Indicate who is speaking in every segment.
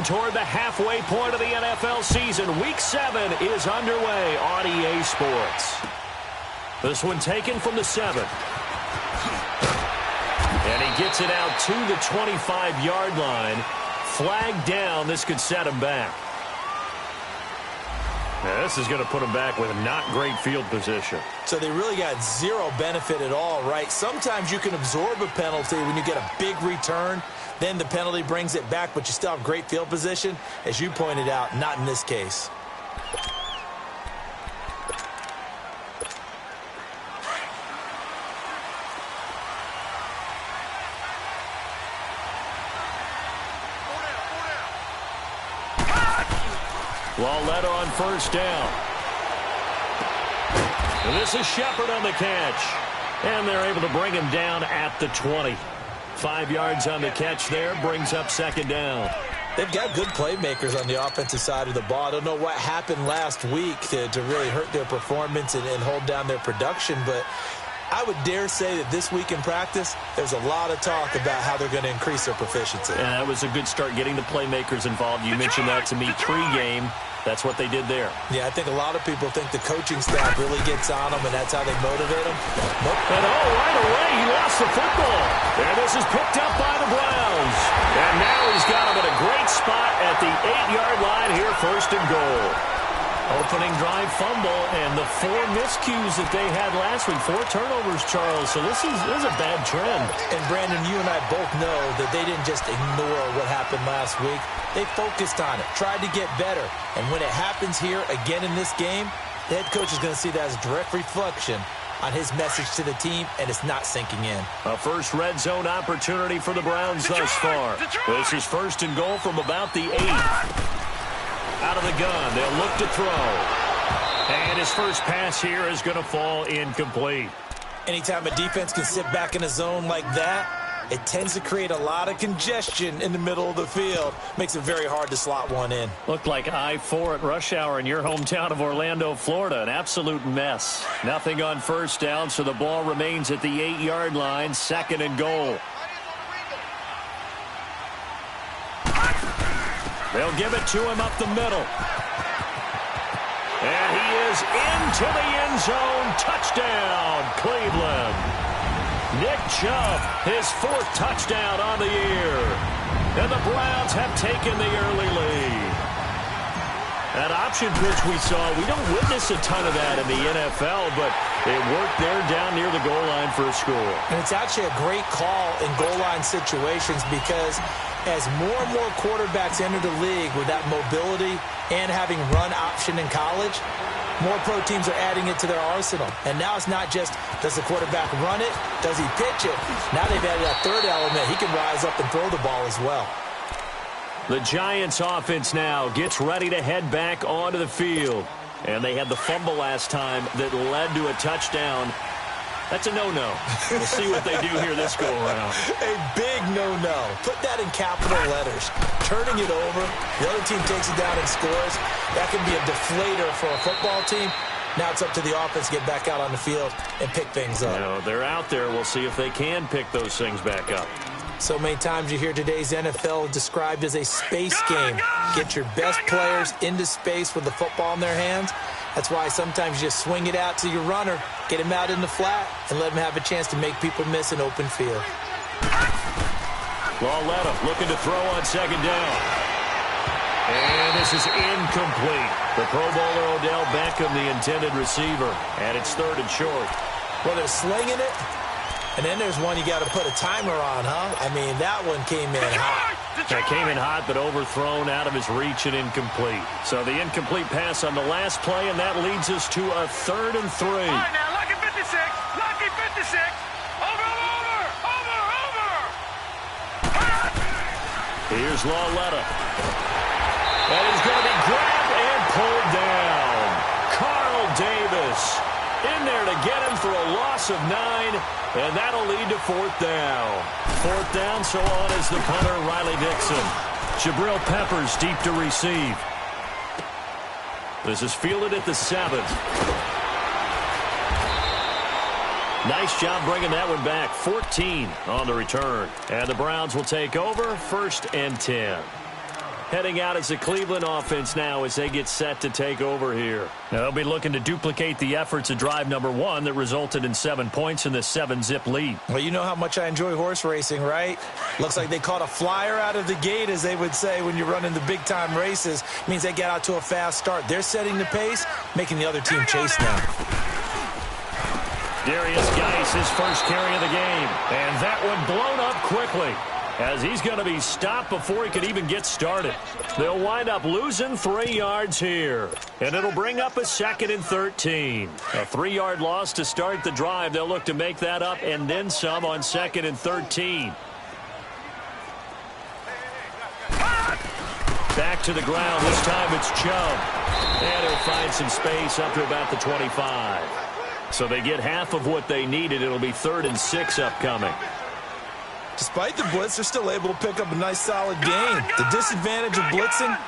Speaker 1: toward the halfway point of the NFL season. Week 7 is underway on EA Sports. This one taken from the 7. And he gets it out to the 25-yard line. Flag down. This could set him back. Now, this is going to put him back with not great field position.
Speaker 2: So they really got zero benefit at all, right? Sometimes you can absorb a penalty when you get a big return. Then the penalty brings it back, but you still have great field position. As you pointed out, not in this case.
Speaker 1: Lawletta on first down. And this is Shepard on the catch. And they're able to bring him down at the 20. 5 yards on the catch there, brings up second down.
Speaker 2: They've got good playmakers on the offensive side of the ball. I don't know what happened last week to really hurt their performance and hold down their production, but I would dare say that this week in practice, there's a lot of talk about how they're going to increase their proficiency.
Speaker 1: And that was a good start getting the playmakers involved. You mentioned that to me pregame. That's what they did there.
Speaker 2: Yeah, I think a lot of people think the coaching staff really gets on them, and that's how they motivate them. Nope.
Speaker 1: And right away, he lost the football. And this is picked up by the Browns. And now he's got him at a great spot at the 8-yard line here, first and goal. Opening drive fumble, and the 4 miscues that they had last week. 4 turnovers, Charles. So this is a bad trend.
Speaker 2: And, Brandon, you and I both know that they didn't just ignore what happened last week. They focused on it, tried to get better. And when it happens here again in this game, the head coach is going to see that as a direct reflection on his message to the team, and it's not sinking in.
Speaker 1: A first red zone opportunity for the Browns thus far. This is first and goal from about the 8. Out of the gun, they'll look to throw. And his first pass here is going to fall incomplete.
Speaker 2: Anytime a defense can sit back in a zone like that, it tends to create a lot of congestion in the middle of the field. Makes it very hard to slot one in.
Speaker 1: Looked like I-4 at rush hour in your hometown of Orlando, Florida. An absolute mess. Nothing on first down, so the ball remains at the 8-yard line, second and goal. They'll give it to him up the middle. And he is into the end zone. Touchdown, Cleveland. Nick Chubb, his 4th touchdown on the year. And the Browns have taken the early lead. That option pitch we saw, we don't witness a ton of that in the NFL, but it worked there down near the goal line for a score.
Speaker 2: And it's actually a great call in goal line situations because as more and more quarterbacks enter the league with that mobility and having run option in college, more pro teams are adding it to their arsenal. And now it's not just, does the quarterback run it? Does he pitch it? Now they've added that third element. He can rise up and throw the ball as well.
Speaker 1: The Giants offense now gets ready to head back onto the field. And they had the fumble last time that led to a touchdown. That's a no-no. We'll see what they do here this go-around.
Speaker 2: A big no-no. Put that in capital letters. Turning it over, the other team takes it down and scores. That can be a deflator for a football team. Now it's up to the offense to get back out on the field and pick things up.
Speaker 1: You know, they're out there. We'll see if they can pick those things back up.
Speaker 2: So many times you hear today's NFL described as a space game. Get your best players into space with the football in their hands. That's why sometimes you just swing it out to your runner, get him out in the flat, and let him have a chance to make people miss an open field.
Speaker 1: Lawletta looking to throw on second down. And this is incomplete. The Pro Bowler Odell Beckham, the intended receiver, and it's 3rd and short.
Speaker 2: Well, they're slinging it. And then there's one you got to put a timer on, huh? I mean, that one came in hot.
Speaker 1: That came in hot, but overthrown out of his reach and incomplete. So the incomplete pass on the last play, and that leads us to a 3rd and 3.
Speaker 3: All right, now, lucky 56. Lucky 56. Over.
Speaker 1: Here's Lawletta. And he's going to be grabbed and pulled down. Carl Davis in there to get him for a loss of 9. And that'll lead to 4th down. 4th down, so on is the punter, Riley Dixon. Jabril Peppers deep to receive. This is fielded at the 7th. Nice job bringing that one back. 14 on the return. And the Browns will take over, 1st and 10. heading out as the Cleveland offense now as they get set to take over here. Now, they'll be looking to duplicate the efforts of drive number 1 that resulted in 7 points in this 7-zip lead.
Speaker 2: Well, you know how much I enjoy horse racing, right? Looks like they caught a flyer out of the gate, as they would say when you're running the big-time races. Means they get out to a fast start. They're setting the pace, making the other team chase now.
Speaker 1: Darius Geis, his first carry of the game. And that one blown up quickly, as he's going to be stopped before he could even get started. They'll wind up losing 3 yards here, and it'll bring up a 2nd and 13. A 3-yard loss to start the drive. They'll look to make that up and then some on 2nd and 13. Back to the ground. This time it's Chubb. And he'll find some space up to about the 25. So they get half of what they needed. It'll be 3rd and 6 upcoming.
Speaker 2: Despite the blitz, they're still able to pick up a nice, solid gain. The disadvantage of blitzing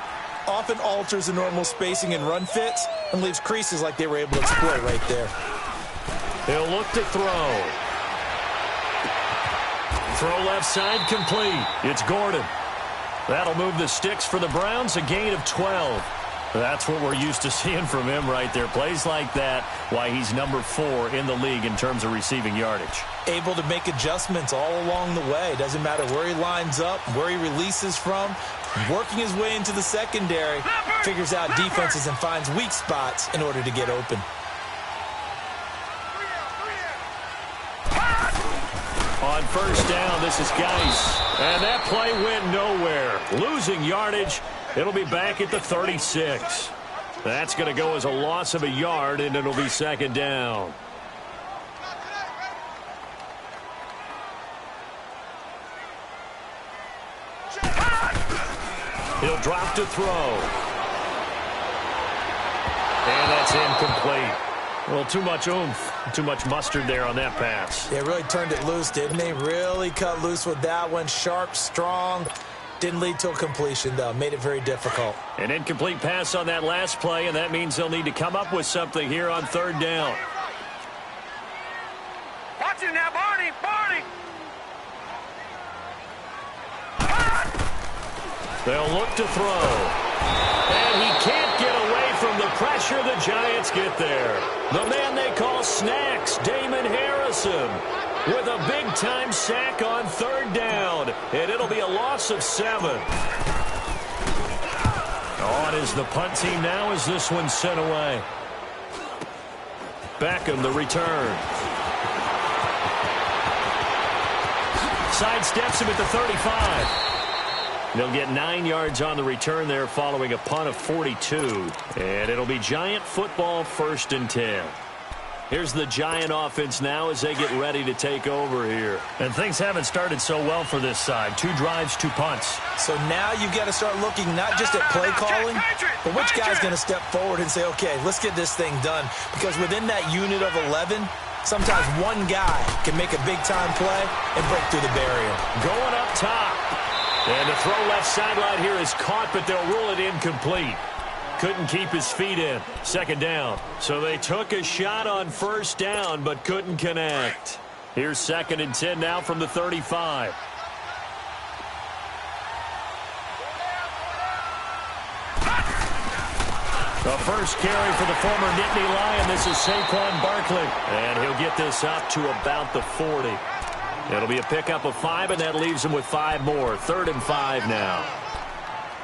Speaker 2: often alters the normal spacing and run fits and leaves creases like they were able to exploit right there.
Speaker 1: He'll look to throw. Throw left side complete. It's Gordon. That'll move the sticks for the Browns, a gain of 12. That's what we're used to seeing from him right there. Plays like that, why he's number 4 in the league in terms of receiving yardage.
Speaker 2: Able to make adjustments all along the way. Doesn't matter where he lines up, where he releases from. Working his way into the secondary, figures out defenses and finds weak spots in order to get open.
Speaker 1: On first down, this is Geis. And that play went nowhere. Losing yardage. It'll be back at the 36. That's going to go as a loss of a yard, and it'll be 2nd down. He'll drop to throw. And that's incomplete. Well, too much oomph, too much mustard there on that pass.
Speaker 2: They really turned it loose, didn't they? Really cut loose with that one. Sharp, strong. Didn't lead to a completion, though. Made it very difficult.
Speaker 1: An incomplete pass on that last play, and that means they'll need to come up with something here on 3rd down.
Speaker 3: Watch it now, Barney! Barney!
Speaker 1: They'll look to throw. And he can't get away from the pressure. The Giants get there. The man they call Snacks, Damon Harrison, with a big-time sack on 3rd down. And it'll be a loss of 7. On is the punt team now as this one's sent away. Beckham, the return. Sidesteps him at the 35. They'll get 9 yards on the return there following a punt of 42. And it'll be Giant football, 1st and 10. Here's the Giant offense now as they get ready to take over here. And things haven't started so well for this side. 2 drives, 2 punts.
Speaker 2: So now you've got to start looking not just at play calling, but which guy's going to step forward and say, okay, let's get this thing done. Because within that unit of 11, sometimes one guy can make a big-time play and break through the barrier.
Speaker 1: Going up top. And the throw left sideline here is caught, but they'll rule it incomplete. Couldn't keep his feet in. 2nd down. So they took a shot on 1st down, but couldn't connect. Here's 2nd and 10 now from the 35. The first carry for the former Nittany Lion. This is Saquon Barkley. And he'll get this up to about the 40. It'll be a pickup of 5, and that leaves him with 5 more. 3rd and 5 now.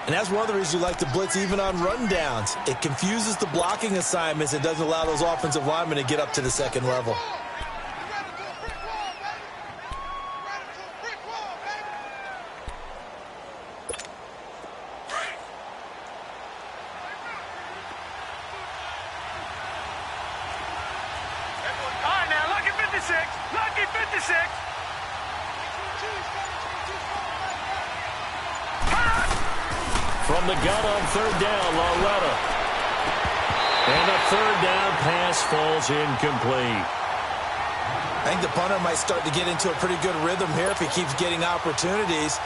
Speaker 2: And that's one of the reasons you like to blitz even on rundowns. It confuses the blocking assignments and doesn't allow those offensive linemen to get up to the 2nd level.
Speaker 3: All right, now, lucky 56. Lucky 56.
Speaker 1: From the gun on 3rd down, Loretta. And a 3rd down pass falls incomplete.
Speaker 2: I think the punter might start to get into a pretty good rhythm here if he keeps getting opportunities.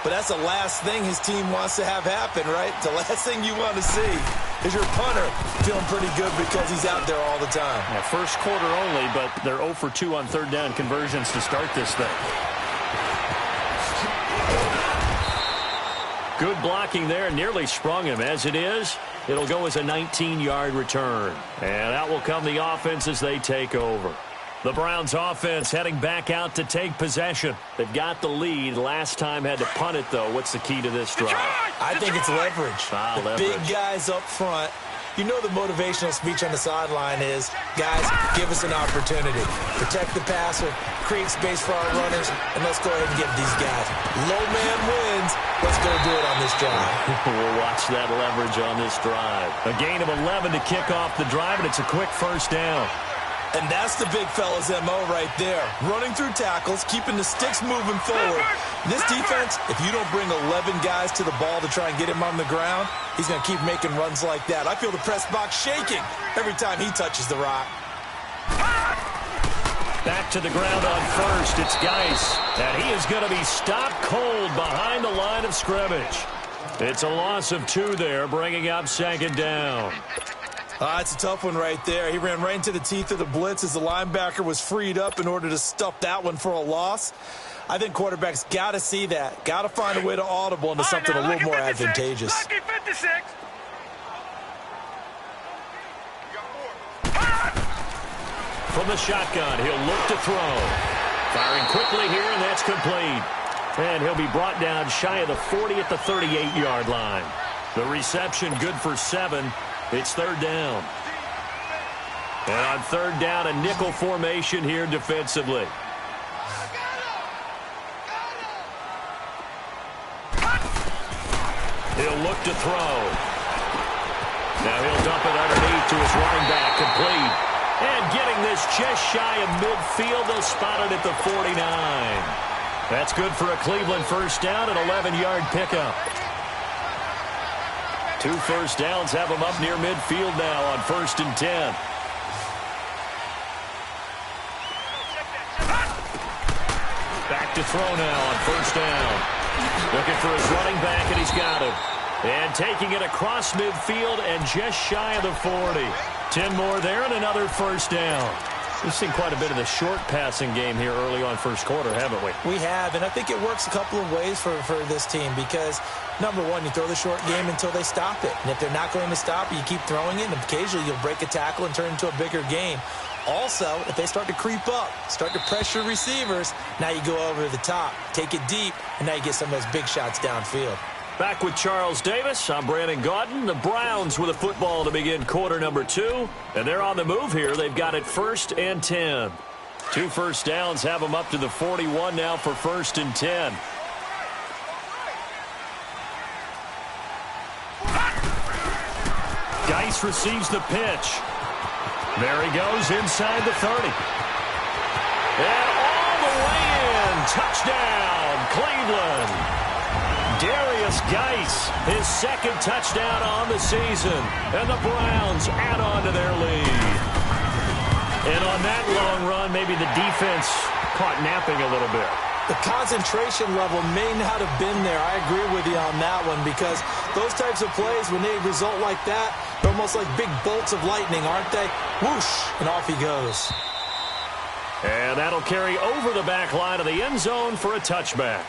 Speaker 2: But that's the last thing his team wants to have happen, right? The last thing you want to see is your punter feeling pretty good because he's out there all the time.
Speaker 1: Yeah, first quarter only, but they're 0 for 2 on 3rd down conversions to start this thing. Good blocking there, nearly sprung him. As it is, it'll go as a 19-yard return. And out will come the offense as they take over. The Browns offense heading back out to take possession. They've got the lead. Last time had to punt it, though. What's the key to this drive?
Speaker 2: I think it's leverage. The big guys up front. You know the motivational speech on the sideline is, guys, give us an opportunity. Protect the passer, create space for our runners, and let's go ahead and get these guys. Low man wins. Let's go do it on this drive.
Speaker 1: We'll watch that leverage on this drive. A gain of 11 to kick off the drive, and it's a quick first down.
Speaker 2: And that's the big fella's MO right there. Running through tackles, keeping the sticks moving forward. This defense, if you don't bring 11 guys to the ball to try and get him on the ground, he's going to keep making runs like that. I feel the press box shaking every time he touches the rock.
Speaker 1: Back to the ground on first. It's Geis. And he is going to be stopped cold behind the line of scrimmage. It's a loss of 2 there, bringing up second down.
Speaker 2: It's a tough one right there. He ran right into the teeth of the blitz as the linebacker was freed up in order to stuff that one for a loss. I think quarterbacks got to see that. Got to find a way to audible into something a little more advantageous.
Speaker 3: Lucky 56.
Speaker 1: From the shotgun, he'll look to throw. Firing quickly here, and that's complete. And he'll be brought down shy of the 40 at the 38-yard line. The reception good for 7. It's third down. And on third down, a nickel formation here defensively. He'll look to throw. Now he'll dump it underneath to his running back, complete. And getting this just shy of midfield, they'll spot it at the 49. That's good for a Cleveland first down, an 11-yard pickup. 2 first downs have them up near midfield now on 1st and 10. Back to throw now on 1st down. Looking for his running back, and he's got him. And taking it across midfield and just shy of the 40. 10 more there and another first down. We've seen quite a bit of the short passing game here early on first quarter, haven't we?
Speaker 2: We have, and I think it works a couple of ways for this team because, number one, you throw the short game until they stop it. And if they're not going to stop it, you keep throwing it, and occasionally you'll break a tackle and turn it into a bigger game. Also, if they start to creep up, start to pressure receivers, now you go over the top, take it deep, and now you get some of those big shots downfield.
Speaker 1: Back with Charles Davis, I'm Brandon Gaudin. The Browns with a football to begin quarter number 2. And they're on the move here. They've got it 1st and 10. 2 first downs have them up to the 41 now for 1st and 10. Geis receives the pitch. There he goes inside the 30. And all the way in. Touchdown, Cleveland. Darius Geis, his 2nd touchdown on the season. And the Browns add on to their lead. And on that long run, maybe the defense caught napping a little bit.
Speaker 2: The concentration level may not have been there. I agree with you on that one because those types of plays, when they result like that, they're almost like big bolts of lightning, aren't they? Whoosh, and off he goes.
Speaker 1: And that'll carry over the back line of the end zone for a touchback.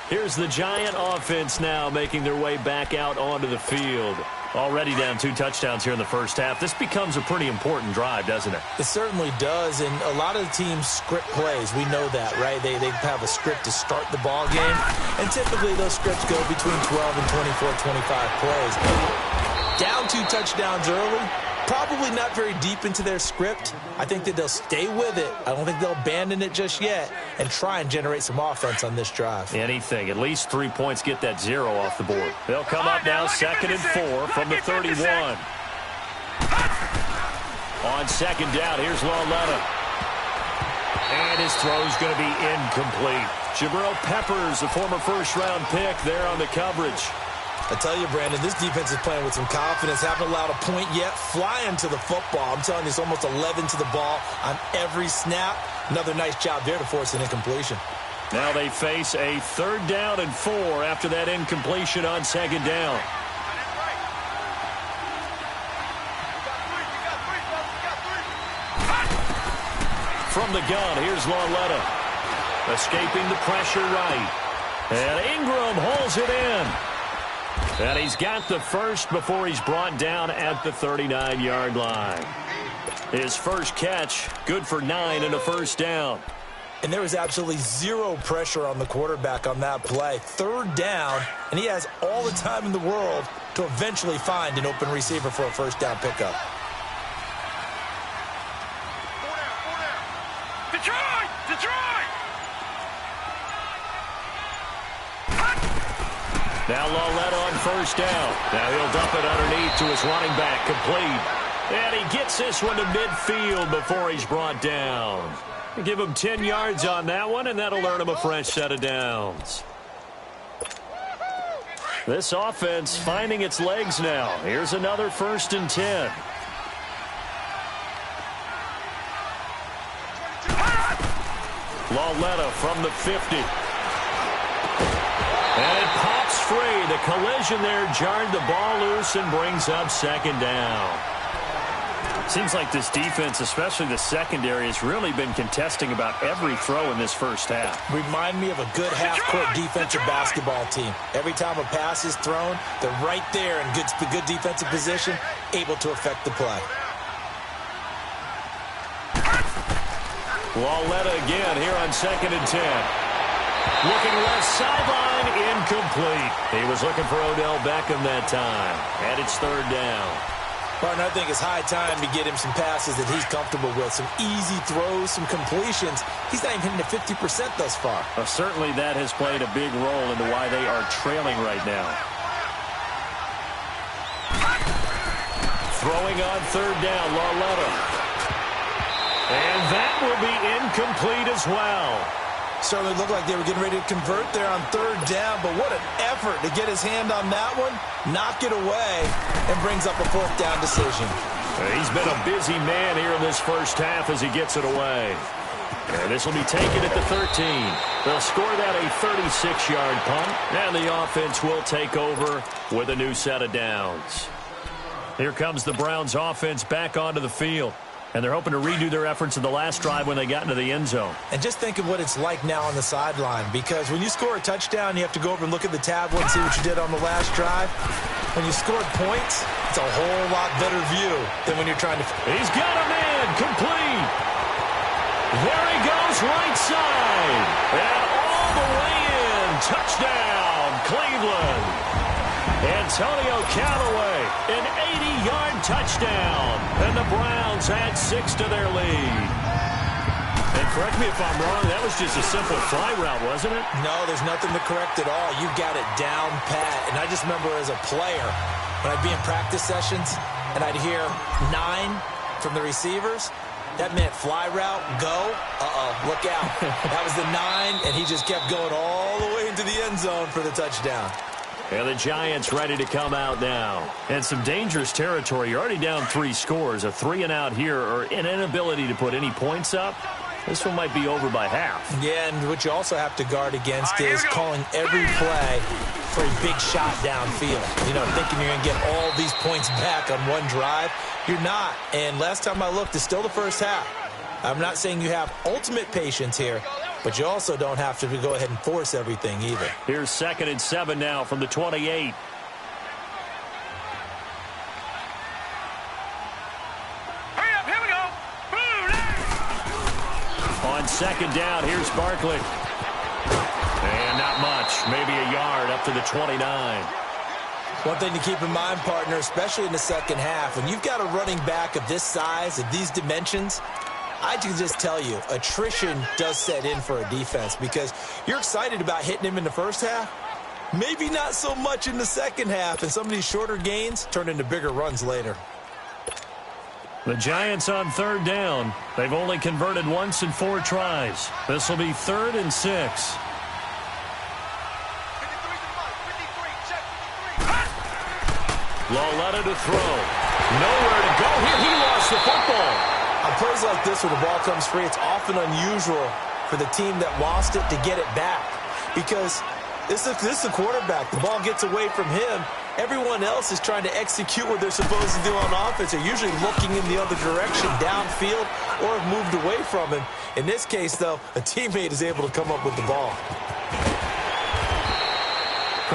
Speaker 1: Here's the Giant offense now making their way back out onto the field. Already down 2 touchdowns here in the first half. This becomes a pretty important drive, doesn't it?
Speaker 2: It certainly does, and a lot of the teams script plays. We know that, right? They have a script to start the ball game, and typically those scripts go between 12 and 24, 25 plays. Down 2 touchdowns early, probably not very deep into their script. I think that they'll stay with it. I don't think they'll abandon it just yet and try and generate some offense on this drive.
Speaker 1: Anything. At least 3 points get that 0 off the board. They'll come up now 2nd and 4 from the 31. On 2nd down, here's Lauletta. And his throw's going to be incomplete. Jabril Peppers, a former first-round pick, there on the coverage.
Speaker 2: I tell you, Brandon, this defense is playing with some confidence. Haven't allowed a point yet. Flying to the football. I'm telling you, it's almost 11 to the ball on every snap. Another nice job there to force an incompletion.
Speaker 1: Now they face a 3rd down and 4 after that incompletion on 2nd down. From the gun, here's Lauletta. Escaping the pressure right. And Ingram holds it in. And he's got the first before he's brought down at the 39-yard line. His first catch, good for 9 and a first down.
Speaker 2: And there was absolutely zero pressure on the quarterback on that play. Third down, and he has all the time in the world to eventually find an open receiver for a first down pickup.
Speaker 3: Detroit! Detroit!
Speaker 1: Now Lawletta on first down. Now he'll dump it underneath to his running back, complete. And he gets this one to midfield before he's brought down. Give him 10 yards on that one, and that'll earn him a fresh set of downs. This offense finding its legs now. Here's another 1st and 10. Lawletta from the 50. And it pops free. The collision there jarred the ball loose and brings up 2nd down. Seems like this defense, especially the secondary, has really been contesting about every throw in this first half.
Speaker 2: Remind me of a good half-court defensive basketball team. Every time a pass is thrown, they're right there in good defensive position, able to affect the play.
Speaker 1: Lawletta again here on 2nd and 10. Looking left sideline, incomplete. He was looking for Odell Beckham that time. And it's 3rd down.
Speaker 2: Well, I think it's high time to get him some passes that he's comfortable with. Some easy throws, some completions. He's not even hitting the 50% thus far.
Speaker 1: Well, certainly that has played a big role into why they are trailing right now. Throwing on 3rd down, Lawletta. And that will be incomplete as well.
Speaker 2: Certainly looked like they were getting ready to convert there on 3rd down, but what an effort to get his hand on that one, knock it away, and brings up a 4th down decision.
Speaker 1: He's been a busy man here in this first half as he gets it away. And this will be taken at the 13. They'll score that a 36-yard punt, and the offense will take over with a new set of downs. Here comes the Browns offense back onto the field. And they're hoping to redo their efforts in the last drive when they got into the end zone.
Speaker 2: And just think of what it's like now on the sideline, because when you score a touchdown, you have to go over and look at the tablet and see what you did on the last drive. When you scored points, it's a whole lot better view than when you're trying to...
Speaker 1: He's got a man, complete. There he goes, right side. And all the way in. Touchdown, Cleveland. Antonio Callaway, an 80-yard touchdown. And the Browns add 6 to their lead. And correct me if I'm wrong, that was just a simple fly route, wasn't it?
Speaker 2: No, there's nothing to correct at all. You got it down pat. And I just remember as a player, when I'd be in practice sessions and I'd hear 9 from the receivers, that meant fly route, go, look out. That was the 9, and he just kept going all the way into the end zone for the touchdown.
Speaker 1: And the Giants ready to come out now. And some dangerous territory. You're already down 3 scores. A 3-and-out here, or an inability to put any points up. This one might be over by half. Yeah, and what you also have to guard against is calling every play for a big shot downfield. You know, thinking you're going to get all these points back on one drive. You're not. And last time I looked, it's still the first half. I'm not saying you have ultimate patience here, but you also don't have to go ahead and force everything either. Here's 2nd and 7 now from the 28.
Speaker 3: Hurry up, here we go.
Speaker 1: On 2nd down, here's Barkley. And not much, maybe a yard up to the 29.
Speaker 2: One thing to keep in mind, partner, especially in the second half, when you've got a running back of this size, of these dimensions, I can just tell you, attrition does set in for a defense because you're excited about hitting him in the first half. Maybe not so much in the second half, and some of these shorter gains turn into bigger runs later.
Speaker 1: The Giants on 3rd down. They've only converted once in 4 tries. This will be 3rd and 6. Lawletta to throw. Nowhere to go here. He lost the football.
Speaker 2: On plays like this where the ball comes free, it's often unusual for the team that lost it to get it back. Because this is the quarterback. The ball gets away from him. Everyone else is trying to execute what they're supposed to do on offense. They're usually looking in the other direction, downfield, or have moved away from him. In this case, though, a teammate is able to come up with the ball.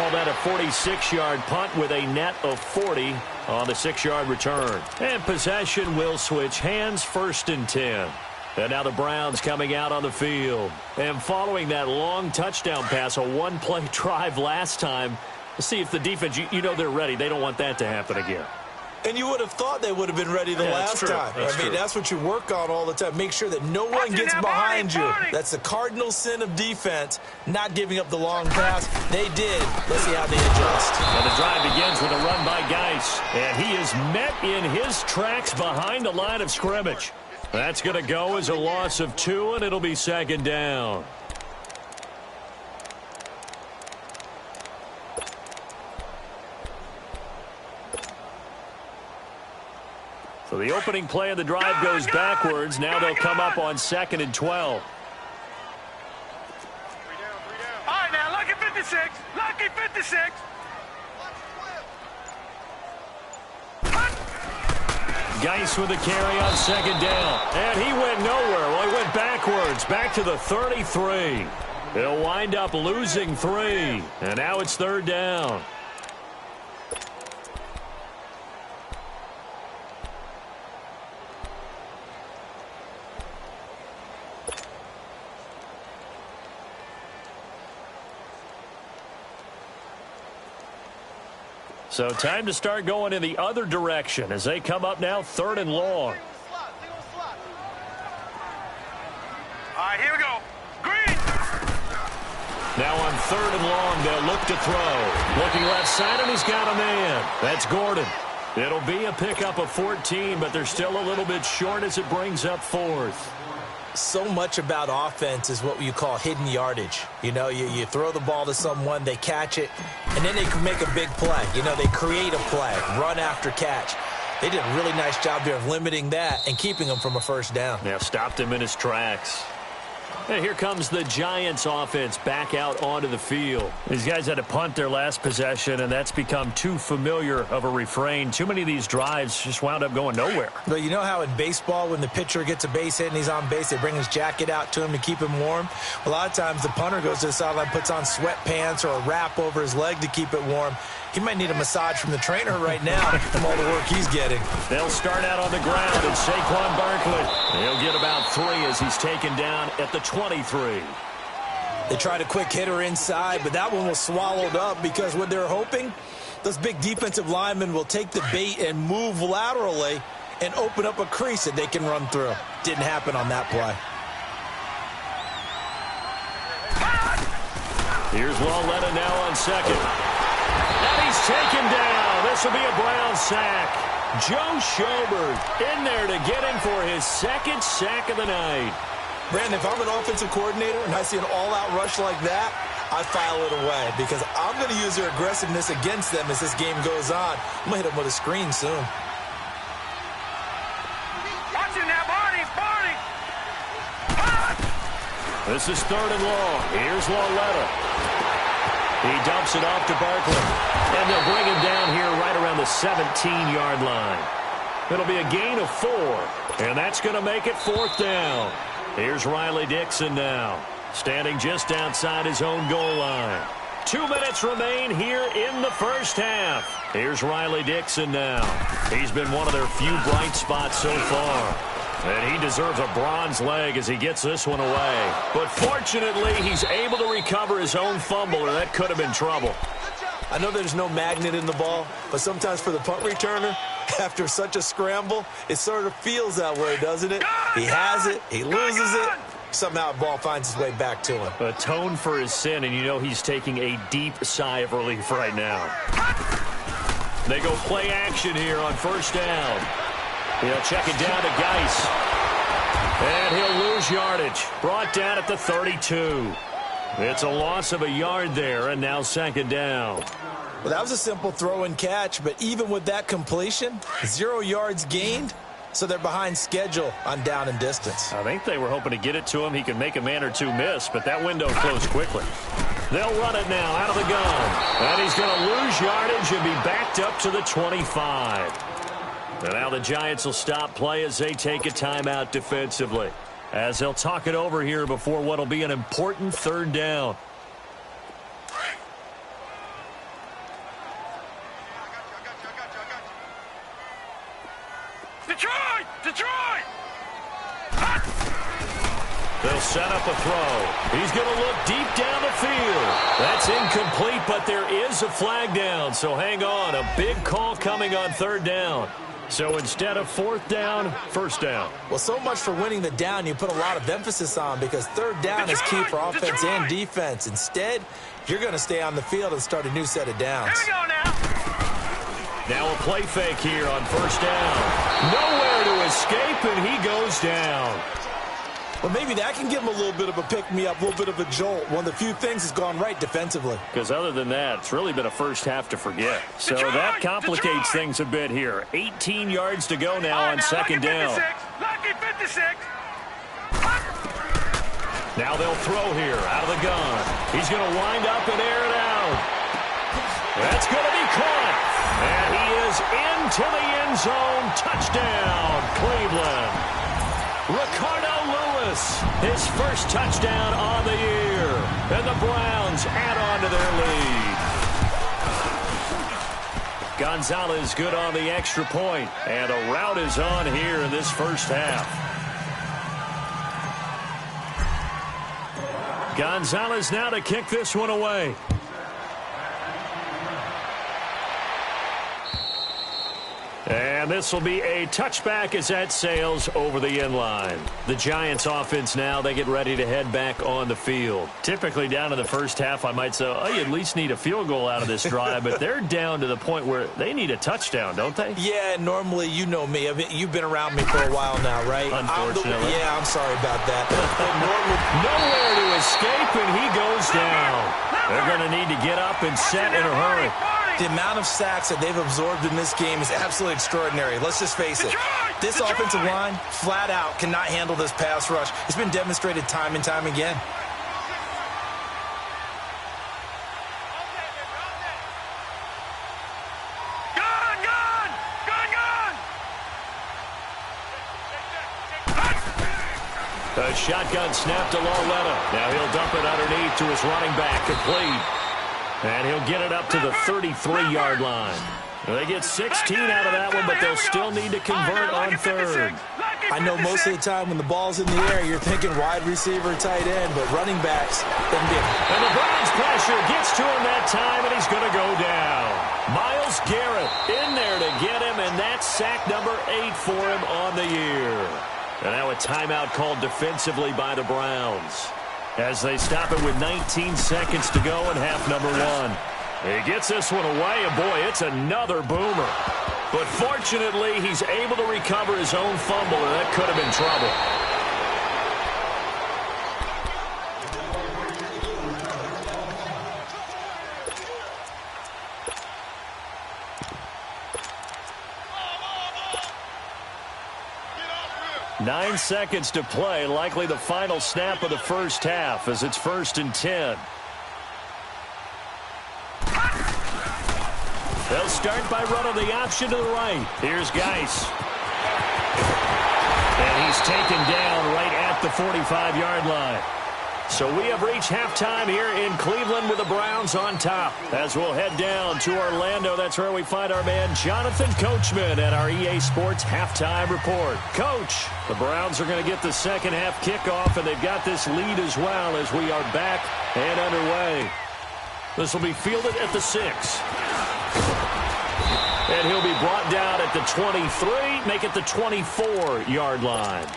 Speaker 1: call that a 46-yard punt with a net of 40 on the 6-yard return. And possession will switch hands, 1st and 10. And now the Browns coming out on the field. And following that long touchdown pass, a one-play drive last time, let's see if the defense, you know they're ready. They don't want that to happen again.
Speaker 2: And you would have thought they would have been ready the last time. That's what you work on all the time. Make sure that no one gets behind you. That's the cardinal sin of defense, not giving up the long pass. They did. Let's see how they adjust.
Speaker 1: And the drive begins with a run by Geis. And he is met in his tracks behind the line of scrimmage. That's going to go as a loss of 2, and it'll be 2nd down. So the opening play of the drive goes backwards. Now they'll come up on 2nd and 12.
Speaker 3: All right, now, lucky 56. Lucky 56.
Speaker 1: Geis with the carry on 2nd down. And he went nowhere. Well, he went backwards, back to the 33. He'll wind up losing 3. And now it's 3rd down. So time to start going in the other direction as they come up now 3rd and long.
Speaker 3: All right, here we go. Green.
Speaker 1: Now on 3rd and long, they'll look to throw. Looking left side, and he's got a man. That's Gordon. It'll be a pickup of 14, but they're still a little bit short as it brings up 4th.
Speaker 2: So much about offense is what you call hidden yardage. You know, you throw the ball to someone, they catch it, and then they can make a big play. You know, they create a play, run after catch. They did a really nice job here of limiting that and keeping him from a 1st down.
Speaker 1: Yeah, stopped him in his tracks. And here comes the Giants offense back out onto the field. These guys had to punt their last possession, and that's become too familiar of a refrain. Too many of these drives just wound up going nowhere.
Speaker 2: But you know how in baseball, when the pitcher gets a base hit and he's on base, they bring his jacket out to him to keep him warm? A lot of times the punter goes to the sideline, puts on sweatpants or a wrap over his leg to keep it warm. He might need a massage from the trainer right now from all the work he's getting.
Speaker 1: They'll start out on the ground, and Saquon Barkley, he'll get about 3 as he's taken down at the 23.
Speaker 2: They tried a quick hitter inside, but that one was swallowed up because what they're hoping, those big defensive linemen will take the bait and move laterally and open up a crease that they can run through. Didn't happen on that play.
Speaker 1: Here's Lawletta now on 2nd. And he's taken down. This will be a Brown sack. Joe Schobert in there to get him for his 2nd sack of the night.
Speaker 2: Brandon, if I'm an offensive coordinator and I see an all-out rush like that, I file it away because I'm going to use their aggressiveness against them as this game goes on. I'm going to hit them with a screen soon.
Speaker 3: Watch it now, Barney. Barney.
Speaker 1: This is 3rd and long. Here's Lawletta. He dumps it off to Barkley. And they'll bring him down here right around the 17-yard line. It'll be a gain of 4. And that's going to make it 4th down. Here's Riley Dixon now, standing just outside his own goal line. 2 minutes remain here in the 1st half. Here's Riley Dixon now. He's been one of their few bright spots so far. And he deserves a bronze leg as he gets this one away. But fortunately, he's able to recover his own fumble, or that could have been trouble.
Speaker 2: I know there's no magnet in the ball, but sometimes for the punt returner, after such a scramble, it sort of feels that way, doesn't it? He has it, he loses it, somehow the ball finds its way back to him.
Speaker 1: Atone for his sin, and you know he's taking a deep sigh of relief right now. They go play action here on 1st down. He'll check it down to Geis. And he'll lose yardage. Brought down at the 32. It's a loss of a yard there, and now 2nd down.
Speaker 2: Well, that was a simple throw and catch, but even with that completion, 0 yards gained, so they're behind schedule on down and distance.
Speaker 1: I think they were hoping to get it to him. He could make a man or 2 miss, but that window closed quickly. They'll run it now out of the gun. And he's going to lose yardage and be backed up to the 25. And now the Giants will stop play as they take a timeout defensively, as they'll talk it over here before what will be an important 3rd down.
Speaker 3: Detroit! Detroit!
Speaker 1: They'll set up a throw. He's going to look deep down the field. That's incomplete, but there is a flag down. So hang on. A big call coming on third down. So instead of fourth down, first down.
Speaker 2: Well, so much for winning the down you put a lot of emphasis on, because third down is key for offense and defense. Instead, you're going to stay on the field and start a new set of downs.
Speaker 3: Here we go now.
Speaker 1: Now a play fake here on first down. Nowhere to escape, and he goes down.
Speaker 2: Well, maybe that can give him a little bit of a pick-me-up, a little bit of a jolt. One of the few things has gone right defensively.
Speaker 1: Because other than that, it's really been a first half to forget. So that complicates things a bit here. 18 yards to go now on second down.
Speaker 3: Lucky 56.
Speaker 1: Now they'll throw here out of the gun. He's going to wind up and air it out. That's going to be caught. And he is into the end zone. Touchdown, Cleveland. Ricardo Lewis, his first touchdown on the year. And the Browns add on to their lead. Gonzalez good on the extra point. And a rout is on here in this first half. Gonzalez now to kick this one away. And this will be a touchback as that sails over the end line. The Giants offense now, they get ready to head back on the field. Typically down in the first half, I might say, oh, you at least need a field goal out of this drive, but they're down to the point where they need a touchdown, don't they?
Speaker 2: Yeah, normally, you know me. I mean, you've been around me for a while now, right?
Speaker 1: Unfortunately.
Speaker 2: I'm sorry about that.
Speaker 1: Nowhere to escape, and he goes down. They're going to need to get up and set in a hurry.
Speaker 2: The amount of sacks that they've absorbed in this game is absolutely extraordinary. Let's just face it. This offensive line, flat out, cannot handle this pass rush. It's been demonstrated time and time again.
Speaker 1: A shotgun snap to Lauletta. Now he'll dump it underneath to his running back, complete. And he'll get it up to the 33-yard line. They get 16 out of that one, but they'll still need to convert on third.
Speaker 2: I know most of the time when the ball's in the air, you're thinking wide receiver, tight end, but running backs doesn't get it.
Speaker 1: And the Browns pressure gets to him that time, and he's going to go down. Myles Garrett in there to get him, and that's sack number 8 for him on the year. And now a timeout called defensively by the Browns, as they stop it with 19 seconds to go in half number 1. He gets this one away, and boy, it's another boomer. But fortunately, he's able to recover his own fumble, and that could have been trouble. Nine seconds to play, likely the final snap of the first half, as it's 1st and 10. They'll start by running the option to the right. Here's Geis. And he's taken down right at the 45-yard line. So we have reached halftime here in Cleveland with the Browns on top. As we'll head down to Orlando, that's where we find our man Jonathan Coachman at our EA Sports Halftime Report. Coach, the Browns are going to get the second half kickoff, and they've got this lead as well as we are back and underway. This will be fielded at the 6. And he'll be brought down at the 23, make it the 24-yard line.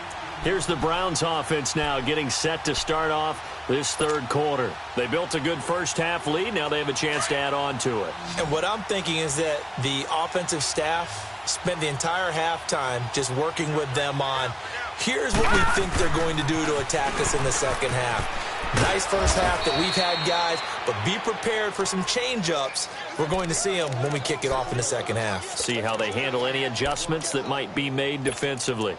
Speaker 1: Here's the Browns offense now getting set to start off this third quarter. They built a good first half lead. Now they have a chance to add on to it.
Speaker 2: And what I'm thinking is that the offensive staff spent the entire halftime just working with them on, here's what we think they're going to do to attack us in the second half. Nice first half that we've had, guys, but be prepared for some change-ups. We're going to see them when we kick it off in the second half.
Speaker 1: See how they handle any adjustments that might be made defensively.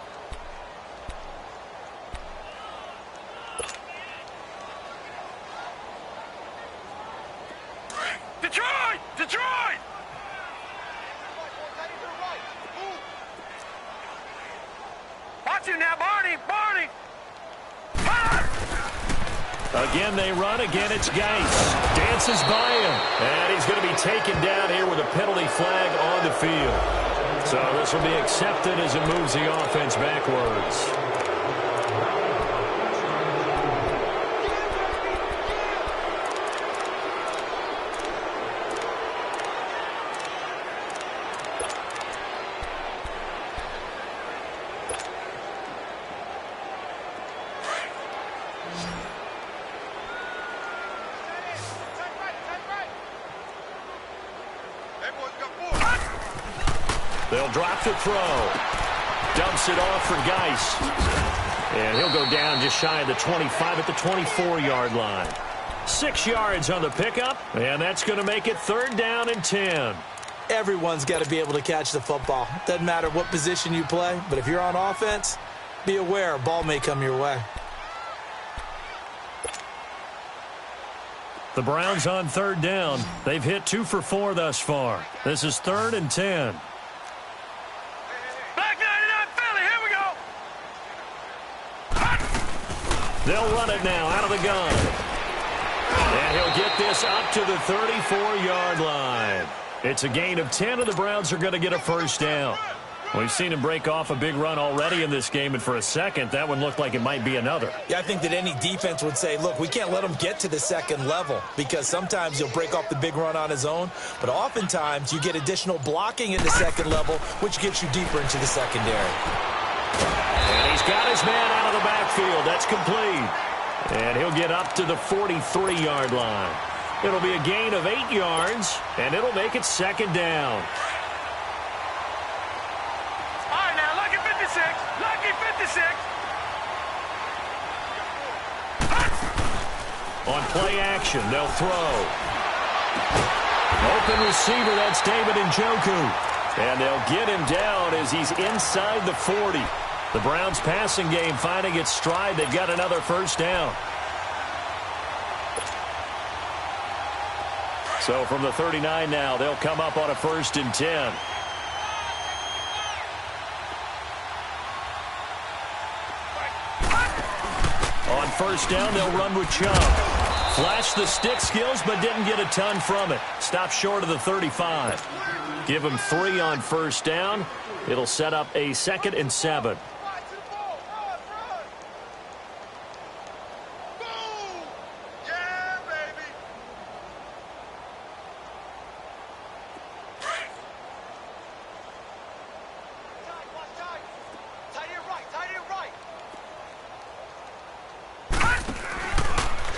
Speaker 3: Detroit! Detroit! Watch him now, Barney! Barney!
Speaker 1: Again, they run. Again, it's Geis. Dances by him. And he's going to be taken down here with a penalty flag on the field. So this will be accepted as it moves the offense backwards. They'll drop the throw. Dumps it off for Geis. And he'll go down just shy of the 25 at the 24-yard line. 6 yards on the pickup, and that's going to make it 3rd down and 10.
Speaker 2: Everyone's got to be able to catch the football. Doesn't matter what position you play, but if you're on offense, be aware a ball may come your way.
Speaker 1: The Browns on 3rd down. They've hit 2 for 4 thus far. This is 3rd and 10. They'll run it now out of the gun. And he'll get this up to the 34-yard line. It's a gain of 10, and the Browns are going to get a 1st down. We've seen him break off a big run already in this game, and for a second, that one looked like it might be another.
Speaker 2: Yeah, I think that any defense would say, look, we can't let him get to the 2nd level because sometimes he'll break off the big run on his own, but oftentimes you get additional blocking at the 2nd level, which gets you deeper into the secondary.
Speaker 1: And he's got his man out of the backfield. That's complete. And he'll get up to the 43-yard line. It'll be a gain of 8 yards, and it'll make it 2nd down.
Speaker 3: All right, now, lucky 56. Lucky 56.
Speaker 1: On play action, they'll throw. Open receiver, that's David Njoku. And they'll get him down as he's inside the 40. The Browns passing game finding its stride. They've got another 1st down. So from the 39 now, they'll come up on a 1st and 10. On 1st down, they'll run with Chubb. Flashed the stick skills, but didn't get a ton from it. Stopped short of the 35. Give him 3 on 1st down. It'll set up a 2nd and 7.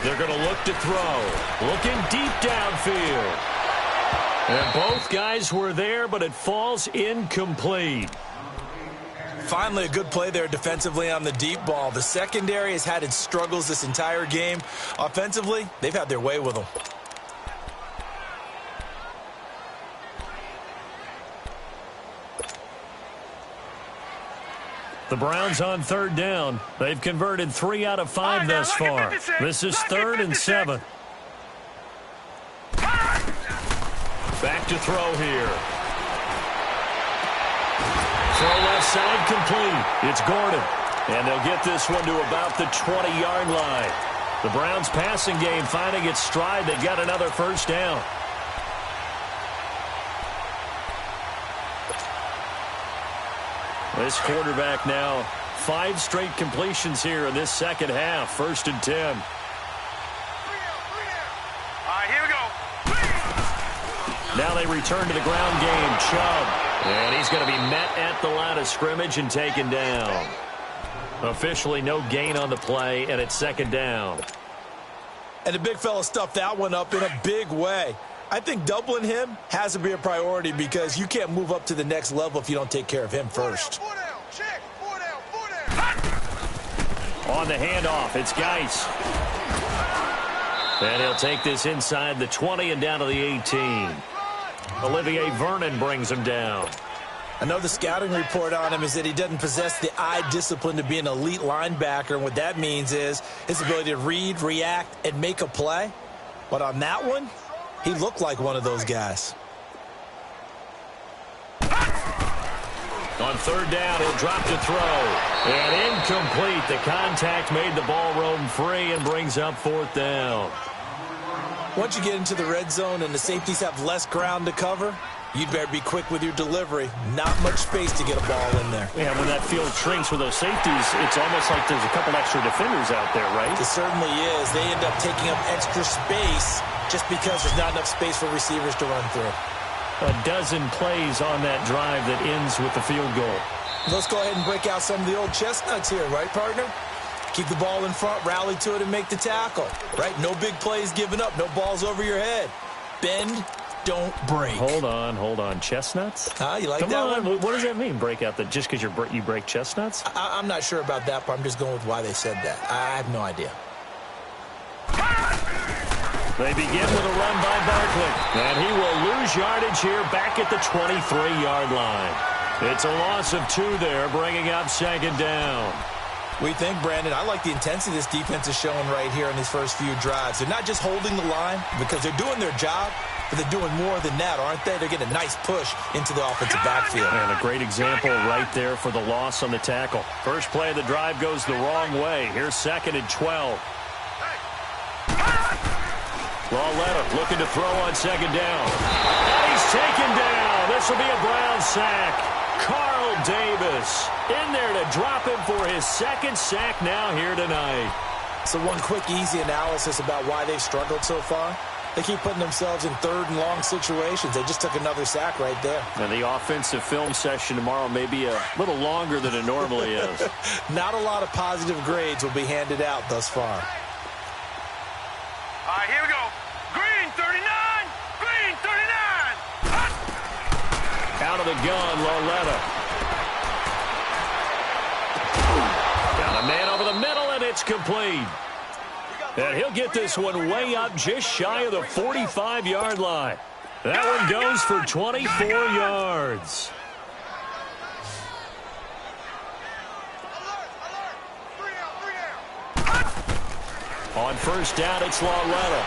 Speaker 1: They're going to look to throw. Looking deep downfield. And both guys were there, but it falls incomplete.
Speaker 2: Finally, a good play there defensively on the deep ball. The secondary has had its struggles this entire game. Offensively, they've had their way with them.
Speaker 1: The Browns on 3rd down. They've converted 3 out of 5 thus far. This is 3rd and 7. Back to throw here. Throw left side complete. It's Gordon. And they'll get this one to about the 20-yard line. The Browns passing game finding its stride. They got another 1st down. This quarterback now 5 straight completions here in this 2nd half. 1st and 10.
Speaker 3: All right, here we go.
Speaker 1: Now they return to the ground game. Chubb. And he's going to be met at the line of scrimmage and taken down. Officially no gain on the play, and it's 2nd down.
Speaker 2: And the big fella stuffed that one up in a big way. I think doubling him has to be a priority because you can't move up to the next level if you don't take care of him first.
Speaker 1: On the handoff, it's Geis. And he'll take this inside the 20 and down to the 18. Olivier Vernon brings him down.
Speaker 2: I know the scouting report on him is that he doesn't possess the eye discipline to be an elite linebacker, and what that means is his ability to read, react, and make a play. But on that one, he looked like one of those guys.
Speaker 1: On 3rd down, he'll drop to throw. And incomplete. The contact made the ball roam free and brings up 4th down.
Speaker 2: Once you get into the red zone and the safeties have less ground to cover, You'd better be quick with your delivery. Not much space to get a ball in there.
Speaker 1: Yeah, when that field shrinks with those safeties, it's almost like there's a couple extra defenders out there, right?
Speaker 2: It certainly is. They end up taking up extra space just because there's not enough space for receivers to run through.
Speaker 1: A dozen plays on that drive that ends with the field goal.
Speaker 2: Let's go ahead and break out some of the old chestnuts here, right, partner? Keep the ball in front, rally to it, and make the tackle. Right? No big plays given up. No balls over your head. Bend, don't break.
Speaker 1: Hold on. Chestnuts?
Speaker 2: You like
Speaker 1: Come
Speaker 2: that
Speaker 1: on.
Speaker 2: one?
Speaker 1: What does that mean, break out? That just because you break chestnuts?
Speaker 2: I'm not sure about that part. I'm just going with why they said that. I have no idea.
Speaker 1: They begin with a run by Barkley. And he will lose yardage here back at the 23-yard line. It's a loss of 2 there, bringing up second down.
Speaker 2: We think, Brandon, I like the intensity this defense is showing right here in these first few drives. They're not just holding the line because they're doing their job, but they're doing more than that, aren't they? They're getting a nice push into the offensive backfield.
Speaker 1: And a great example right there for the loss on the tackle. First play of the drive goes the wrong way. Here's 2nd and 12. Lauletta looking to throw on 2nd down. And he's taken down. This will be a Brown sack. Carl Davis in there to drop him for his 2nd sack now here tonight.
Speaker 2: So one quick, easy analysis about why they've struggled so far. They keep putting themselves in 3rd and long situations. They just took another sack right there.
Speaker 1: And the offensive film session tomorrow may be a little longer than it normally is.
Speaker 2: Not a lot of positive grades will be handed out thus far.
Speaker 3: All right, here we go. Green 39. Green 39. Hot.
Speaker 1: Out of the gun, Lauletta. Got a man over the middle, and it's complete. And he'll get this one way up just shy of the 45-yard line. That one goes for 24 yards. On first down, it's Lauletta.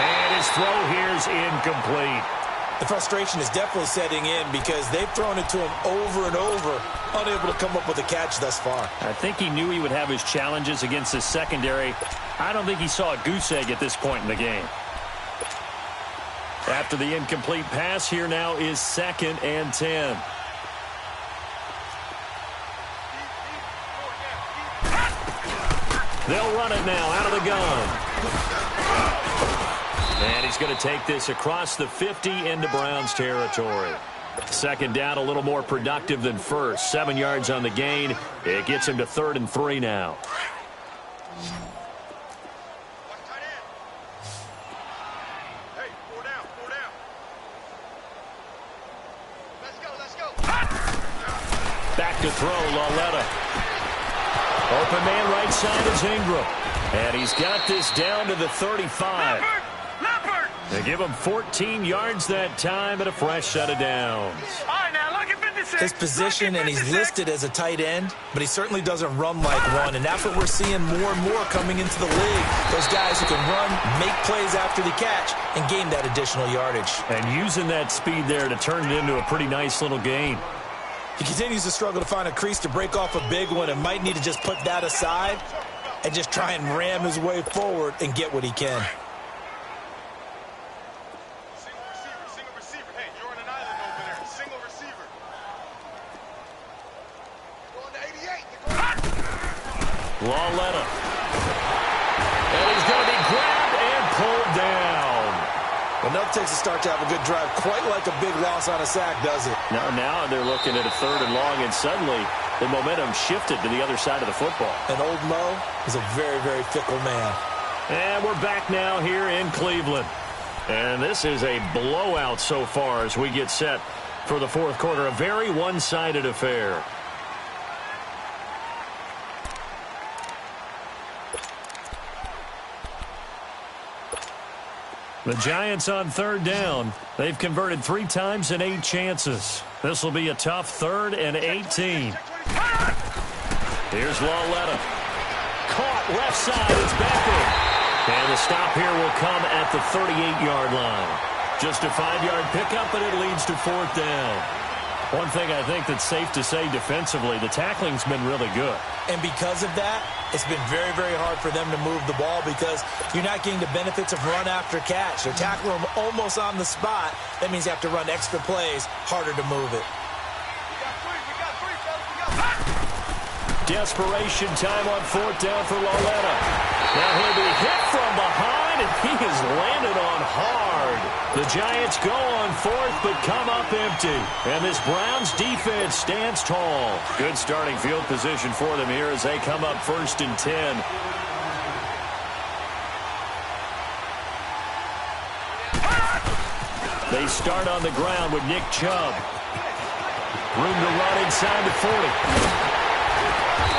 Speaker 1: And his throw here's incomplete.
Speaker 2: The frustration is definitely setting in because they've thrown it to him over and over, unable to come up with a catch thus far.
Speaker 1: I think he knew he would have his challenges against his secondary. I don't think he saw a goose egg at this point in the game. After the incomplete pass, here now is 2nd and 10. They'll run it now out of the gun. And he's going to take this across the 50 into Browns territory. 2nd down, a little more productive than first. 7 yards on the gain. It gets him to 3rd and 3 now.
Speaker 3: Hey, 4 down, 4 down. Let's go.
Speaker 1: Back to throw, Lauletta. Open man right side is Ingram. And he's got this down to the 35.
Speaker 3: Leopard.
Speaker 1: They give him 14 yards that time and a fresh set of downs.
Speaker 3: All right, now, lucky 56.
Speaker 2: His position, and he's
Speaker 3: 56.
Speaker 2: listed as a tight end, but he certainly doesn't run like one, and that's what we're seeing more and more coming into the league. Those guys who can run, make plays after the catch, and gain that additional yardage.
Speaker 1: And using that speed there to turn it into a pretty nice little gain.
Speaker 2: He continues to struggle to find a crease to break off a big one and might need to just put that aside and just try and ram his way forward and get what he can.
Speaker 3: Single receiver. Hey, you're on an island over there. Single receiver. Going to 88.
Speaker 1: Lauletta. And he's going to be grabbed and pulled down.
Speaker 2: Enough takes a start to have a good drive, quite like a big loss on a sack, does it?
Speaker 1: Now they're looking at a 3rd and long, and suddenly the momentum shifted to the other side of the football.
Speaker 2: And old Mo is a very, very fickle man.
Speaker 1: And we're back now here in Cleveland. And this is a blowout so far as we get set for the 4th quarter. A very one-sided affair. The Giants on 3rd down. They've converted 3 times in 8 chances. This will be a tough 3rd and 18. Here's Lauletta. Caught left side. It's Becker. And the stop here will come at the 38-yard line. Just a 5-yard pickup, and it leads to 4th down. One thing I think that's safe to say defensively, the tackling's been really good.
Speaker 2: And because of that, it's been very, very hard for them to move the ball because you're not getting the benefits of run after catch. They're tackling them almost on the spot. That means you have to run extra plays, harder to move it.
Speaker 1: Desperation time on fourth down for Lauletta. Now he'll be hit from behind, and he has landed on hard. The Giants go on fourth, but come up empty. And this Browns defense stands tall. Good starting field position for them here as they come up 1st and 10. They start on the ground with Nick Chubb. Room to run inside the 40.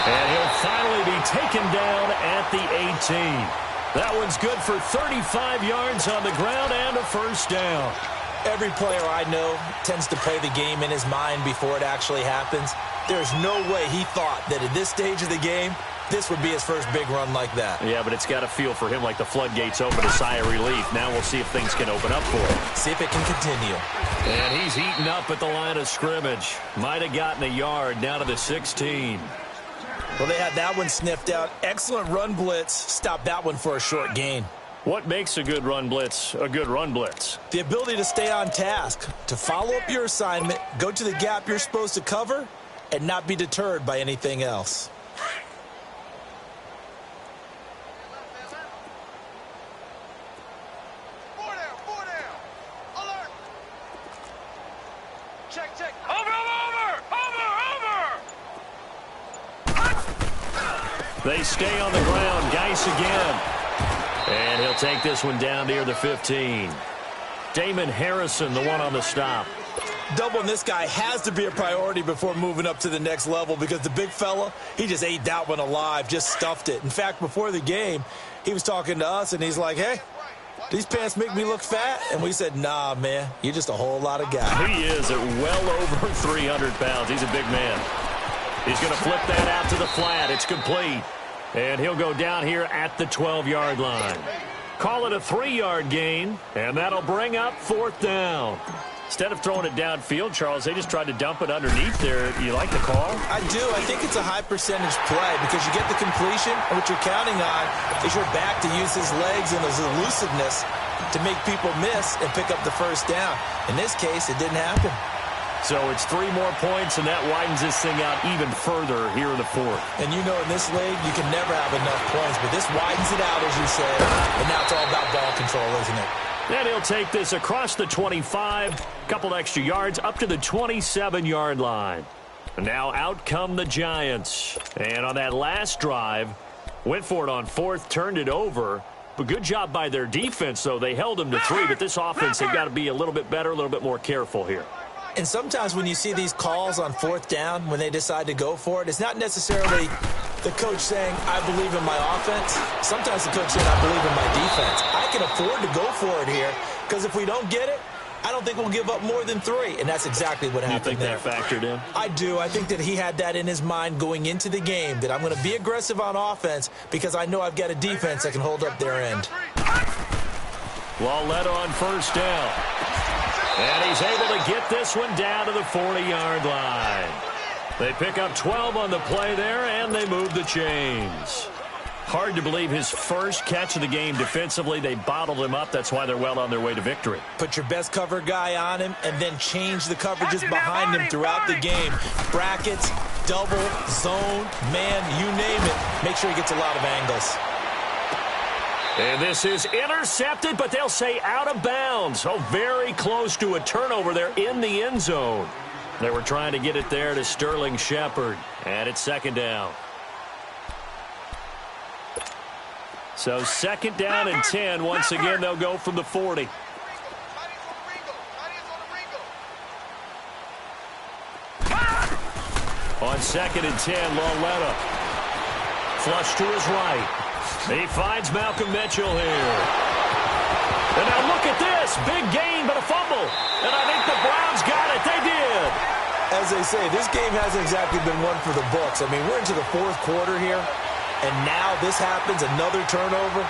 Speaker 1: And he'll finally be taken down at the 18. That one's good for 35 yards on the ground and a first down.
Speaker 2: Every player I know tends to play the game in his mind before it actually happens. There's no way he thought that at this stage of the game, this would be his first big run like that.
Speaker 1: Yeah, but it's got to feel for him like the floodgates open, a sigh of relief. Now we'll see if things can open up for him.
Speaker 2: See if it can continue.
Speaker 1: And he's eaten up at the line of scrimmage. Might have gotten a yard down to the 16.
Speaker 2: Well, they had that one sniffed out. Excellent run blitz. Stopped that one for a short gain.
Speaker 1: What makes a good run blitz a good run blitz?
Speaker 2: The ability to stay on task, to follow up your assignment, go to the gap you're supposed to cover, and not be deterred by anything else.
Speaker 1: They stay on the ground. Geis again. And he'll take this one down near the 15. Damon Harrison, the one on the stop.
Speaker 2: Doubling this guy has to be a priority before moving up to the next level because the big fella, he just ate that one alive, just stuffed it. In fact, before the game, he was talking to us, and he's like, hey, these pants make me look fat? And we said, nah, man, you're just a whole lot of guy.
Speaker 1: He is at well over 300 pounds. He's a big man. He's going to flip that out to the flat. It's complete. And he'll go down here at the 12-yard line. Call it a 3-yard gain, and that'll bring up 4th down. Instead of throwing it downfield, Charles, they just tried to dump it underneath there. You like the call?
Speaker 2: I do. I think it's a high-percentage play because you get the completion, and what you're counting on is your back to use his legs and his elusiveness to make people miss and pick up the first down. In this case, it didn't happen.
Speaker 1: So it's 3 more points, and that widens this thing out even further here in the 4th.
Speaker 2: And you know in this league, you can never have enough points, but this widens it out, as you said, and now it's all about ball control, isn't it?
Speaker 1: And he'll take this across the 25, couple extra yards, up to the 27-yard line. And now out come the Giants. And on that last drive, went for it on 4th, turned it over. But good job by their defense, though. They held them to 3, but this offense, they've got to be a little bit better, a little bit more careful here.
Speaker 2: And sometimes when you see these calls on 4th down, when they decide to go for it, it's not necessarily the coach saying, I believe in my offense. Sometimes the coach saying, I believe in my defense. I can afford to go for it here because if we don't get it, I don't think we'll give up more than 3. And that's exactly what happened there.
Speaker 1: You think that factored in?
Speaker 2: I do. I think that he had that in his mind going into the game, that I'm going to be aggressive on offense because I know I've got a defense that can hold up their end.
Speaker 1: Lauletta on 1st down. And he's able to get this one down to the 40-yard line. They pick up 12 on the play there, and they move the chains. Hard to believe his first catch of the game defensively. They bottled him up. That's why they're well on their way to victory.
Speaker 2: Put your best cover guy on him and then change the coverages behind him throughout the game. Brackets, double, zone, man, you name it. Make sure he gets a lot of angles.
Speaker 1: And this is intercepted, but they'll say out of bounds. Oh, very close to a turnover there in the end zone. They were trying to get it there to Sterling Shepard. And it's 2nd down. So 2nd down and 10. Once again, they'll go from the 40. On 2nd and 10, Lauletta. Flush to his right. He finds Malcolm Mitchell here. And now look at this. Big gain, but a fumble. And I think the Browns got it. They did.
Speaker 2: As they say, this game hasn't exactly been one for the books. I mean, we're into the 4th quarter here. And now this happens, another turnover.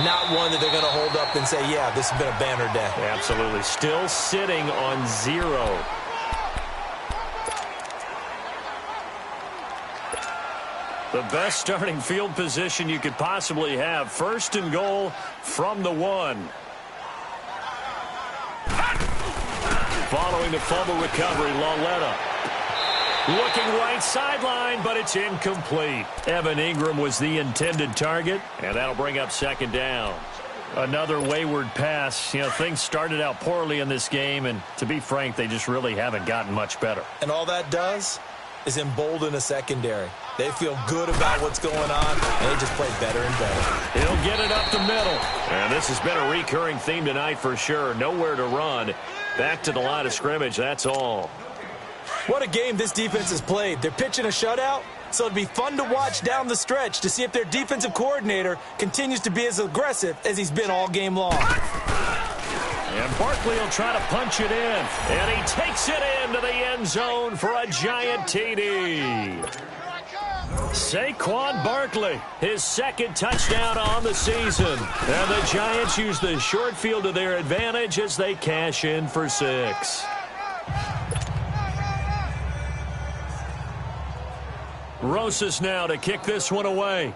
Speaker 2: Not one that they're going to hold up and say, yeah, this has been a banner day.
Speaker 1: Absolutely. Still sitting on 0. The best starting field position you could possibly have. First and goal from the 1. Following the fumble recovery, Lauletta. Looking right sideline, but it's incomplete. Evan Ingram was the intended target, and that'll bring up second down. Another wayward pass. You know, things started out poorly in this game, and to be frank, they just really haven't gotten much better.
Speaker 2: And all that does is embolden a secondary. They feel good about what's going on, and they just play better and better.
Speaker 1: He'll get it up the middle. And this has been a recurring theme tonight for sure. Nowhere to run. Back to the line of scrimmage, that's all.
Speaker 2: What a game this defense has played. They're pitching a shutout, so it'd be fun to watch down the stretch to see if their defensive coordinator continues to be as aggressive as he's been all game long.
Speaker 1: And Barkley will try to punch it in. And he takes it into the end zone for a giant TD. Saquon Barkley, his second touchdown on the season. And the Giants use the short field to their advantage as they cash in for 6. Rosas now to kick this one away.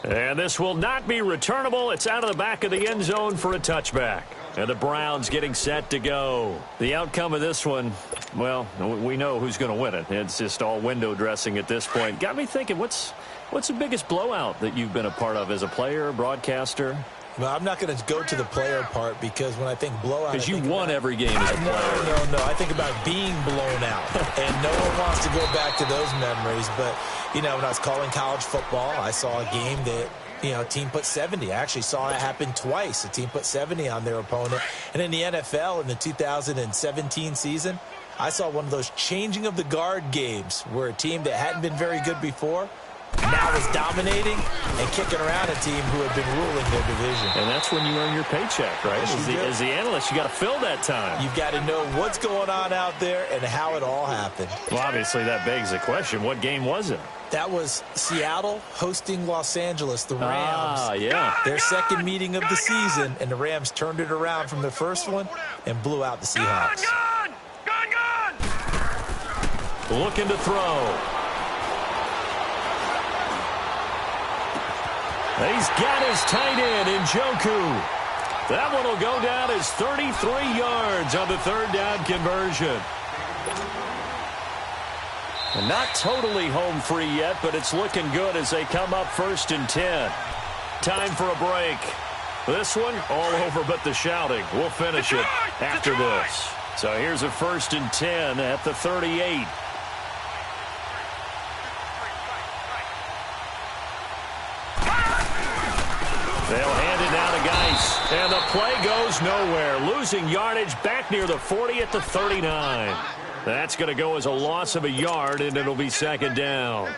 Speaker 1: And this will not be returnable. It's out of the back of the end zone for a touchback. And the Browns getting set to go. The outcome of this one, well, we know who's going to win it. It's just all window dressing at this point. Got me thinking, what's the biggest blowout that you've been a part of as a player, broadcaster?
Speaker 2: Well, I'm not going to go to the player part because when I think blowout...
Speaker 1: Because you won every game as a player.
Speaker 2: No. I think about being blown out. And no one wants to go back to those memories. But, you know, when I was calling college football, I saw a game that, you know, a team put 70. I actually saw it happen twice. A team put 70 on their opponent. And in the NFL in the 2017 season, I saw one of those changing of the guard games where a team that hadn't been very good before now is dominating and kicking around a team who had been ruling their division.
Speaker 1: And that's when you earn your paycheck, right? As the analyst, you got to fill that time.
Speaker 2: You've got to know what's going on out there and how it all happened.
Speaker 1: Well, obviously that begs the question, what game was it?
Speaker 2: That was Seattle hosting Los Angeles, the Rams.
Speaker 1: Ah, yeah.
Speaker 2: Their second meeting of the season, and the Rams turned it around from the first one and blew out the Seahawks.
Speaker 3: Gun!
Speaker 1: Looking to throw. He's got his tight end in Njoku. That one will go down as 33 yards on the third down conversion. And not totally home free yet, but it's looking good as they come up 1st and 10. Time for a break. This one all over but the shouting. We'll finish it after this. So here's a 1st and 10 at the 38. They'll hand it down to Geis. And the play goes nowhere. Losing yardage back near the 40 at the 39. That's going to go as a loss of a yard, and it'll be second down.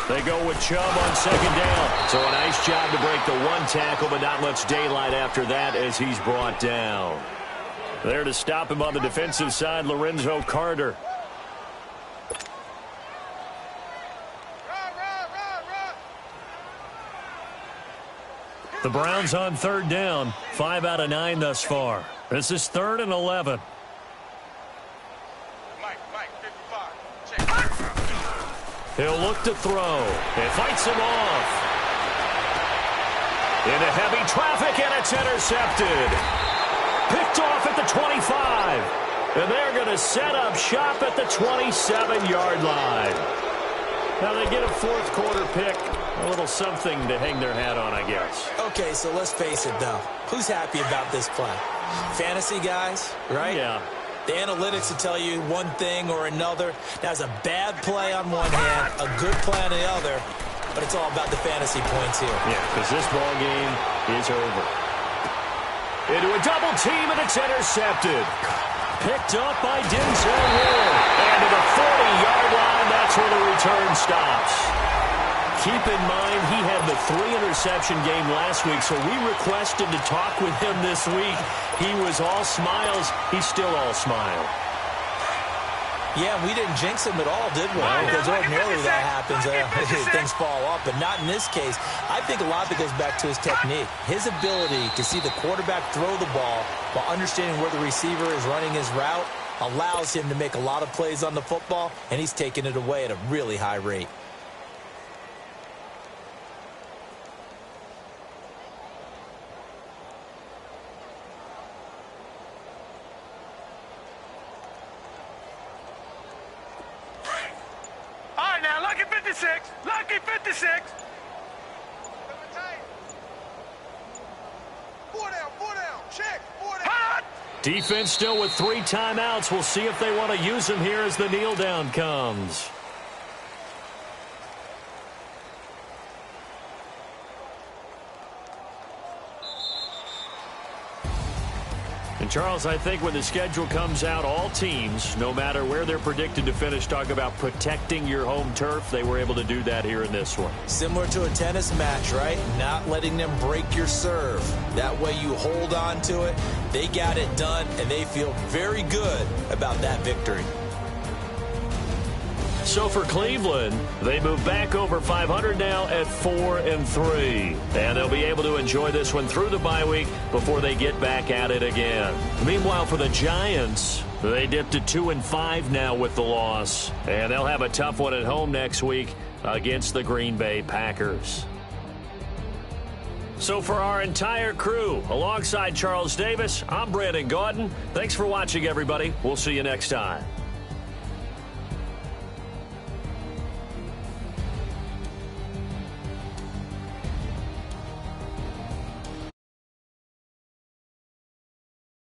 Speaker 1: They go with Chubb on second down. So a nice job to break the one tackle, but not much daylight after that as he's brought down. There to stop him on the defensive side, Lorenzo Carter. The Browns on third down, 5 out of 9 thus far. This is 3rd and 11. He'll look to throw. It fights him off. Into heavy traffic, and it's intercepted. Picked off at the 25. And they're going to set up shop at the 27-yard line. Now they get a fourth quarter pick. A little something to hang their hat on, I guess.
Speaker 2: Okay, so let's face it, though. Who's happy about this play? Fantasy guys, right?
Speaker 1: Yeah.
Speaker 2: The analytics will tell you one thing or another. That's a bad play on one hand, a good play on the other, but it's all about the fantasy points here.
Speaker 1: Yeah, because this ball game is over. Into a double team, and it's intercepted. Picked up by Denzel Ward. And to the 40-yard line, that's where the return stops. Keep in mind, he had the 3-interception game last week, so we requested to talk with him this week. He was all smiles. He's still all smile.
Speaker 2: Yeah, we didn't jinx him at all, did we? Because ordinarily that happens. Things fall off, but not in this case. I think a lot of it goes back to his technique. His ability to see the quarterback throw the ball while understanding where the receiver is running his route allows him to make a lot of plays on the football, and he's taking it away at a really high rate.
Speaker 3: Lucky 56! Lucky 56! Four down, check, 4 down. Hot!
Speaker 1: Defense still with 3 timeouts. We'll see if they want to use them here as the kneel down comes. And Charles, I think when the schedule comes out, all teams, no matter where they're predicted to finish, talk about protecting your home turf. They were able to do that here in this one.
Speaker 2: Similar to a tennis match, right? Not letting them break your serve. That way you hold on to it. They got it done, and they feel very good about that victory.
Speaker 1: So for Cleveland, they move back over 500 now at 4-3. And they'll be able to enjoy this one through the bye week before they get back at it again. Meanwhile, for the Giants, they dipped to 2-5 now with the loss. And they'll have a tough one at home next week against the Green Bay Packers. So for our entire crew, alongside Charles Davis, I'm Brandon Gaudin. Thanks for watching, everybody. We'll see you next time.